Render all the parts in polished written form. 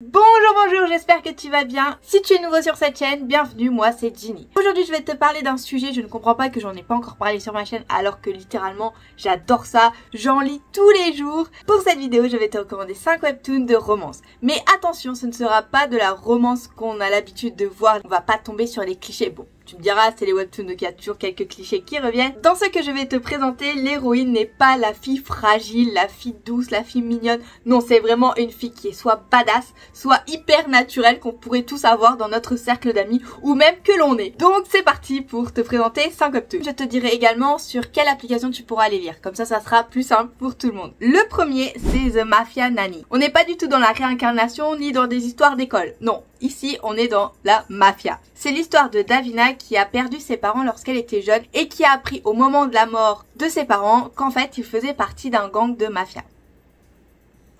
Bonjour, j'espère que tu vas bien. Si tu es nouveau sur cette chaîne, bienvenue, moi c'est Ginny. Aujourd'hui je vais te parler d'un sujet, je ne comprends pas que j'en ai pas encore parlé sur ma chaîne alors que littéralement j'adore ça, j'en lis tous les jours. Pour cette vidéo je vais te recommander 5 webtoons de romance. Mais attention, ce ne sera pas de la romance qu'on a l'habitude de voir, on va pas tomber sur les clichés. Bon, tu me diras, c'est les webtoons donc il y a toujours quelques clichés qui reviennent. Dans ce que je vais te présenter, l'héroïne n'est pas la fille fragile, la fille douce, la fille mignonne. Non, c'est vraiment une fille qui est soit badass, soit hyper naturelle qu'on pourrait tous avoir dans notre cercle d'amis ou même que l'on est. Donc c'est parti pour te présenter 5 webtoons. Je te dirai également sur quelle application tu pourras les lire. Comme ça sera plus simple pour tout le monde. Le premier, c'est The Mafia Nanny. On n'est pas du tout dans la réincarnation ni dans des histoires d'école. Non. Ici, on est dans la mafia. C'est l'histoire de Davina qui a perdu ses parents lorsqu'elle était jeune et qui a appris au moment de la mort de ses parents qu'en fait, ils faisaient partie d'un gang de mafia.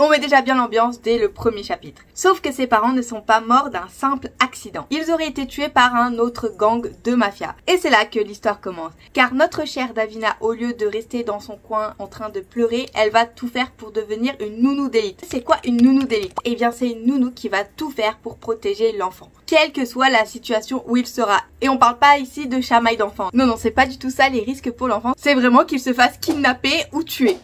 On met déjà bien l'ambiance dès le premier chapitre. Sauf que ses parents ne sont pas morts d'un simple accident. Ils auraient été tués par un autre gang de mafia. Et c'est là que l'histoire commence. Car notre chère Davina, au lieu de rester dans son coin en train de pleurer, elle va tout faire pour devenir une nounou d'élite. C'est quoi une nounou d'élite? Eh bien c'est une nounou qui va tout faire pour protéger l'enfant. Quelle que soit la situation où il sera. Et on parle pas ici de chamaille d'enfant. Non, c'est pas du tout ça les risques pour l'enfant. C'est vraiment qu'il se fasse kidnapper ou tuer.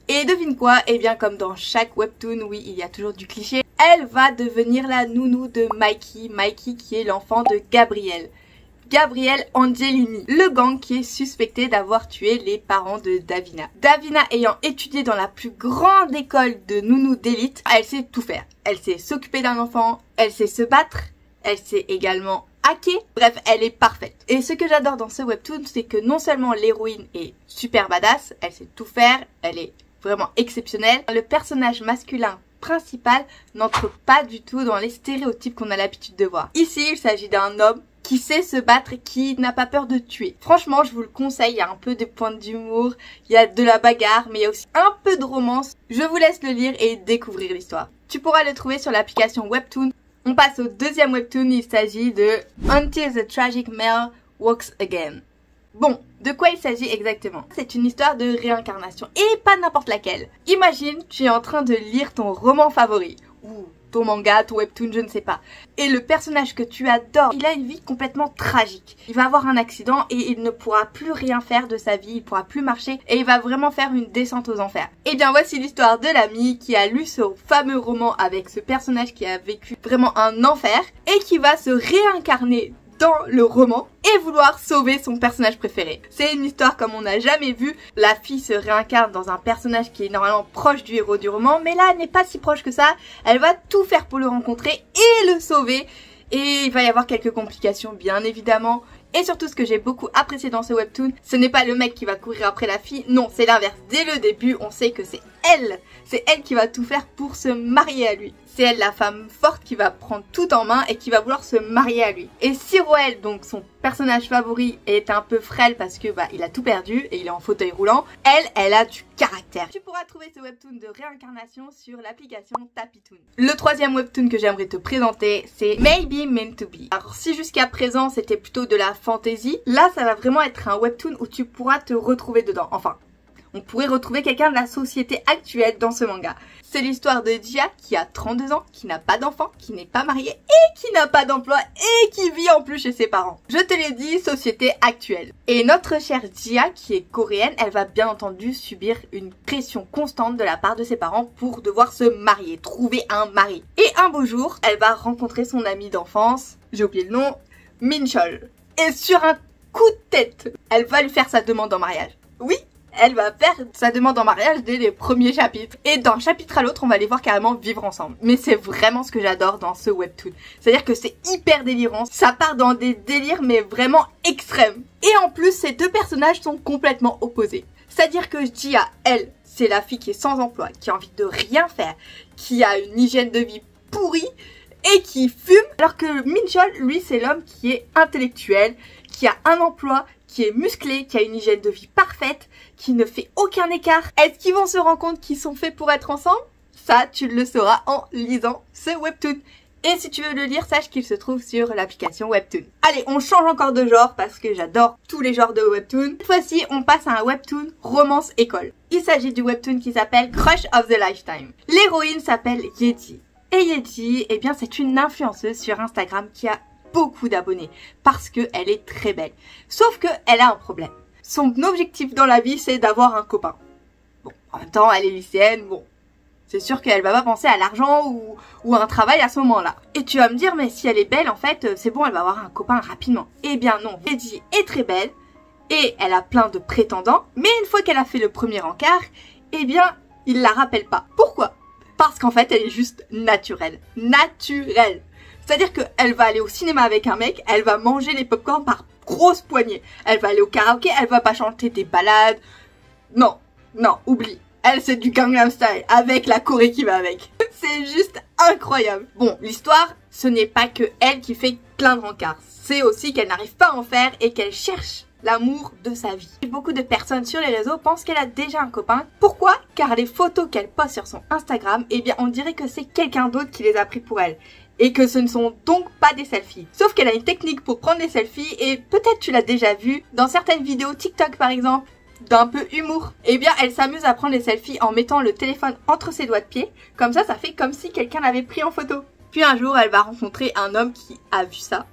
Et devine quoi? Eh bien comme dans chaque webtoon, oui, il y a toujours du cliché, elle va devenir la nounou de Mikey. Mikey qui est l'enfant de Gabriel. Gabriel Angelini, le gang qui est suspecté d'avoir tué les parents de Davina. Davina ayant étudié dans la plus grande école de nounou d'élite, elle sait tout faire. Elle sait s'occuper d'un enfant, elle sait se battre, elle sait également hacker, bref, elle est parfaite. Et ce que j'adore dans ce webtoon, c'est que non seulement l'héroïne est super badass, elle sait tout faire, elle est vraiment exceptionnelle. Le personnage masculin principal n'entre pas du tout dans les stéréotypes qu'on a l'habitude de voir. Ici, il s'agit d'un homme qui sait se battre et qui n'a pas peur de tuer. Franchement, je vous le conseille, il y a un peu de pointe d'humour, il y a de la bagarre, mais il y a aussi un peu de romance. Je vous laisse le lire et découvrir l'histoire. Tu pourras le trouver sur l'application Webtoon. On passe au deuxième webtoon, il s'agit de Until the Tragic Male Walks Again. Bon, de quoi il s'agit exactement? C'est une histoire de réincarnation, et pas n'importe laquelle. Imagine, tu es en train de lire ton roman favori, ou ton manga, ton webtoon, je ne sais pas. Et le personnage que tu adores, il a une vie complètement tragique. Il va avoir un accident et il ne pourra plus rien faire de sa vie, il pourra plus marcher et il va vraiment faire une descente aux enfers. Et bien voici l'histoire de l'ami qui a lu ce fameux roman avec ce personnage qui a vécu vraiment un enfer et qui va se réincarner dans le roman et vouloir sauver son personnage préféré. C'est une histoire comme on n'a jamais vu. La fille se réincarne dans un personnage qui est normalement proche du héros du roman, mais là elle n'est pas si proche que ça. Elle va tout faire pour le rencontrer et le sauver. Et il va y avoir quelques complications bien évidemment. Et surtout ce que j'ai beaucoup apprécié dans ce webtoon, ce n'est pas le mec qui va courir après la fille, non c'est l'inverse. Dès le début on sait que c'est elle qui va tout faire pour se marier à lui. C'est elle la femme forte qui va prendre tout en main et qui va vouloir se marier à lui. Et si Roel, donc son personnage favori, est un peu frêle parce que il a tout perdu et il est en fauteuil roulant, elle a du caractère. Tu pourras trouver ce webtoon de réincarnation sur l'application Tapitoon. Le troisième webtoon que j'aimerais te présenter, c'est Maybe Meant to Be. Alors si jusqu'à présent c'était plutôt de la fantasy, là ça va vraiment être un webtoon où tu pourras te retrouver dedans. Enfin, on pourrait retrouver quelqu'un de la société actuelle dans ce manga. C'est l'histoire de Jia qui a 32 ans, qui n'a pas d'enfant, qui n'est pas mariée et qui n'a pas d'emploi et qui vit en plus chez ses parents. Je te l'ai dit, société actuelle. Et notre chère Jia, qui est coréenne, elle va bien entendu subir une pression constante de la part de ses parents pour devoir se marier, trouver un mari. Et un beau jour, elle va rencontrer son amie d'enfance, j'ai oublié le nom, Minchol. Et sur un coup de tête, elle va lui faire sa demande en mariage. Oui, elle va faire sa demande en mariage dès les premiers chapitres. Et d'un chapitre à l'autre, on va les voir carrément vivre ensemble. Mais c'est vraiment ce que j'adore dans ce webtoon. C'est-à-dire que c'est hyper délirant. Ça part dans des délires mais vraiment extrêmes. Et en plus, ces deux personnages sont complètement opposés. C'est-à-dire que Jia, elle, c'est la fille qui est sans emploi, qui a envie de rien faire, qui a une hygiène de vie pourrie et qui fume. Alors que Minchol, lui, c'est l'homme qui est intellectuel, qui a un emploi, qui est musclé, qui a une hygiène de vie parfaite, qui ne fait aucun écart. Est-ce qu'ils vont se rendre compte qu'ils sont faits pour être ensemble? Ça, tu le sauras en lisant ce webtoon. Et si tu veux le lire, sache qu'il se trouve sur l'application Webtoon. Allez, on change encore de genre parce que j'adore tous les genres de webtoon. Cette fois-ci, on passe à un webtoon romance école. Il s'agit du webtoon qui s'appelle Crush of the Lifetime. L'héroïne s'appelle Yeti. Et Yeji, eh bien c'est une influenceuse sur Instagram qui a beaucoup d'abonnés parce qu'elle est très belle. Sauf qu'elle a un problème. Son objectif dans la vie, c'est d'avoir un copain. Bon, en même temps, elle est lycéenne, bon. C'est sûr qu'elle va pas penser à l'argent ou à un travail à ce moment-là. Et tu vas me dire, mais si elle est belle, en fait, c'est bon, elle va avoir un copain rapidement. Eh bien non, Yeji est très belle et elle a plein de prétendants. Mais une fois qu'elle a fait le premier encart, eh bien, il la rappelle pas. Pourquoi ? Parce qu'en fait, elle est juste naturelle. Naturelle. C'est-à-dire qu'elle va aller au cinéma avec un mec, elle va manger les popcorns par grosses poignées. Elle va aller au karaoké, elle va pas chanter des ballades. Non, non, oublie. Elle, c'est du Gangnam Style, avec la choré qui va avec. C'est juste incroyable. Bon, l'histoire, ce n'est pas que elle qui fait plein de rencarts. C'est aussi qu'elle n'arrive pas à en faire et qu'elle cherche l'amour de sa vie. Beaucoup de personnes sur les réseaux pensent qu'elle a déjà un copain. Pourquoi ? Car les photos qu'elle poste sur son Instagram, eh bien, on dirait que c'est quelqu'un d'autre qui les a pris pour elle. Et que ce ne sont donc pas des selfies. Sauf qu'elle a une technique pour prendre des selfies et peut-être tu l'as déjà vu dans certaines vidéos TikTok par exemple, d'un peu humour. Eh bien, elle s'amuse à prendre les selfies en mettant le téléphone entre ses doigts de pied. Comme ça fait comme si quelqu'un l'avait pris en photo. Puis un jour, elle va rencontrer un homme qui a vu ça,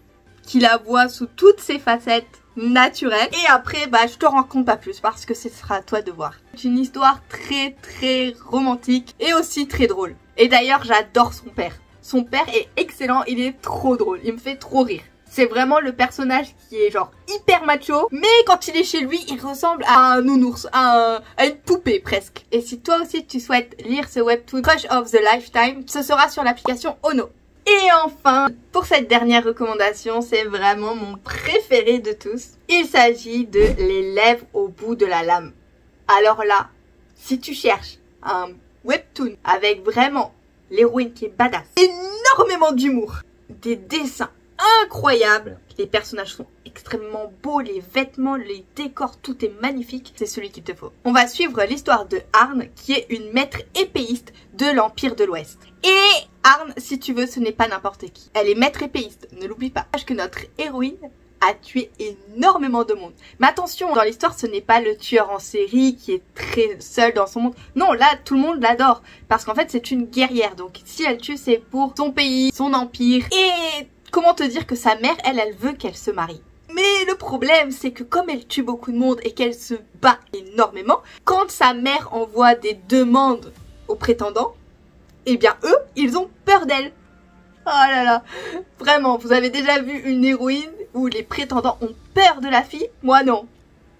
qui la voit sous toutes ses facettes naturelles. Et après, je te raconte pas plus parce que ce sera à toi de voir. C'est une histoire très très romantique et aussi très drôle. Et d'ailleurs, j'adore son père. Son père est excellent, il est trop drôle, il me fait trop rire. C'est vraiment le personnage qui est genre hyper macho, mais quand il est chez lui, il ressemble à un nounours, à une poupée presque. Et si toi aussi tu souhaites lire ce webtoon Crush of the Lifetime, ce sera sur l'application Ono. Et enfin, pour cette dernière recommandation, c'est vraiment mon préféré de tous. Il s'agit de Les lèvres au bout de la lame. Alors là, si tu cherches un webtoon avec vraiment l'héroïne qui est badass, énormément d'humour, des dessins incroyables, les personnages sont extrêmement beaux, les vêtements, les décors, tout est magnifique, c'est celui qu'il te faut. On va suivre l'histoire de Arn, qui est une maître épéiste de l'Empire de l'Ouest. Et Arn, si tu veux, ce n'est pas n'importe qui. Elle est maître épéiste, ne l'oublie pas. Sache que notre héroïne a tué énormément de monde. Mais attention, dans l'histoire, ce n'est pas le tueur en série qui est très seul dans son monde. Non, là, tout le monde l'adore. Parce qu'en fait, c'est une guerrière. Donc, si elle tue, c'est pour son pays, son empire. Et comment te dire que sa mère, elle veut qu'elle se marie. Mais le problème, c'est que comme elle tue beaucoup de monde et qu'elle se bat énormément, quand sa mère envoie des demandes aux prétendants, eh bien, eux, ils ont peur d'elle. Oh là là, vraiment, vous avez déjà vu une héroïne où les prétendants ont peur de la fille? Moi non,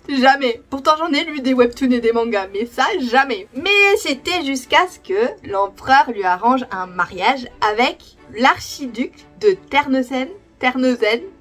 jamais. Pourtant j'en ai lu des webtoons et des mangas, mais ça jamais. Mais c'était jusqu'à ce que l'empereur lui arrange un mariage avec l'archiduc de Terneuzen,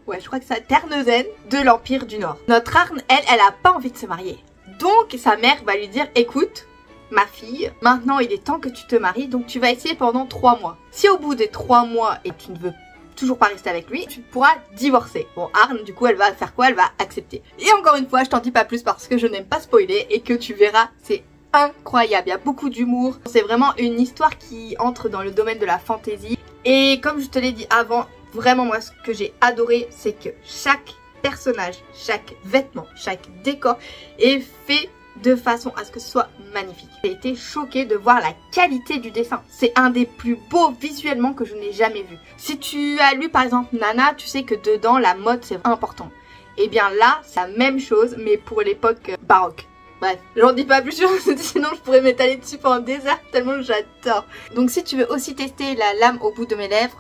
ouais je crois que c'est Terneuzen, de l'Empire du Nord. Notre Arn, elle a pas envie de se marier. Donc sa mère va lui dire, écoute, ma fille, maintenant il est temps que tu te maries, donc tu vas essayer pendant 3 mois. Si au bout des 3 mois et tu ne veux toujours pas rester avec lui, tu pourras divorcer. Bon, Arn, du coup, elle va faire quoi? Elle va accepter. Et encore une fois, je t'en dis pas plus parce que je n'aime pas spoiler et que tu verras, c'est incroyable. Il y a beaucoup d'humour. C'est vraiment une histoire qui entre dans le domaine de la fantasy. Et comme je te l'ai dit avant, vraiment moi, ce que j'ai adoré, c'est que chaque personnage, chaque vêtement, chaque décor est fait de façon à ce que ce soit magnifique. J'ai été choquée de voir la qualité du dessin. C'est un des plus beaux visuellement que je n'ai jamais vu. Si tu as lu par exemple Nana, tu sais que dedans la mode c'est important. Et bien là, c'est la même chose mais pour l'époque baroque. Bref, j'en dis pas plus, sinon je pourrais m'étaler dessus pendant des heures tellement j'adore. Donc si tu veux aussi tester la lame au bout de mes lèvres,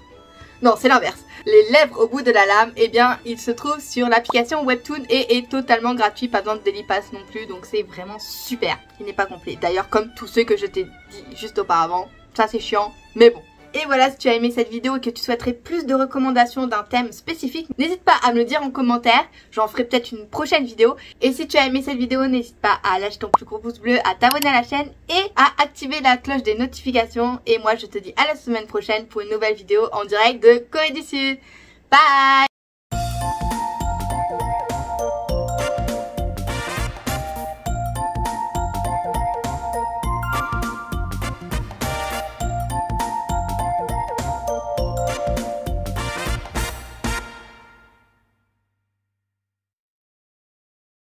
non, c'est l'inverse. Les lèvres au bout de la lame, eh bien, il se trouve sur l'application Webtoon et est totalement gratuit, pas besoin de Daily Pass non plus, donc c'est vraiment super. Il n'est pas complet. D'ailleurs, comme tous ceux que je t'ai dit juste auparavant, ça c'est chiant, mais bon. Et voilà, si tu as aimé cette vidéo et que tu souhaiterais plus de recommandations d'un thème spécifique, n'hésite pas à me le dire en commentaire, j'en ferai peut-être une prochaine vidéo. Et si tu as aimé cette vidéo, n'hésite pas à lâcher ton plus gros pouce bleu, à t'abonner à la chaîne et à activer la cloche des notifications. Et moi, je te dis à la semaine prochaine pour une nouvelle vidéo en direct de Corée du Sud. Bye!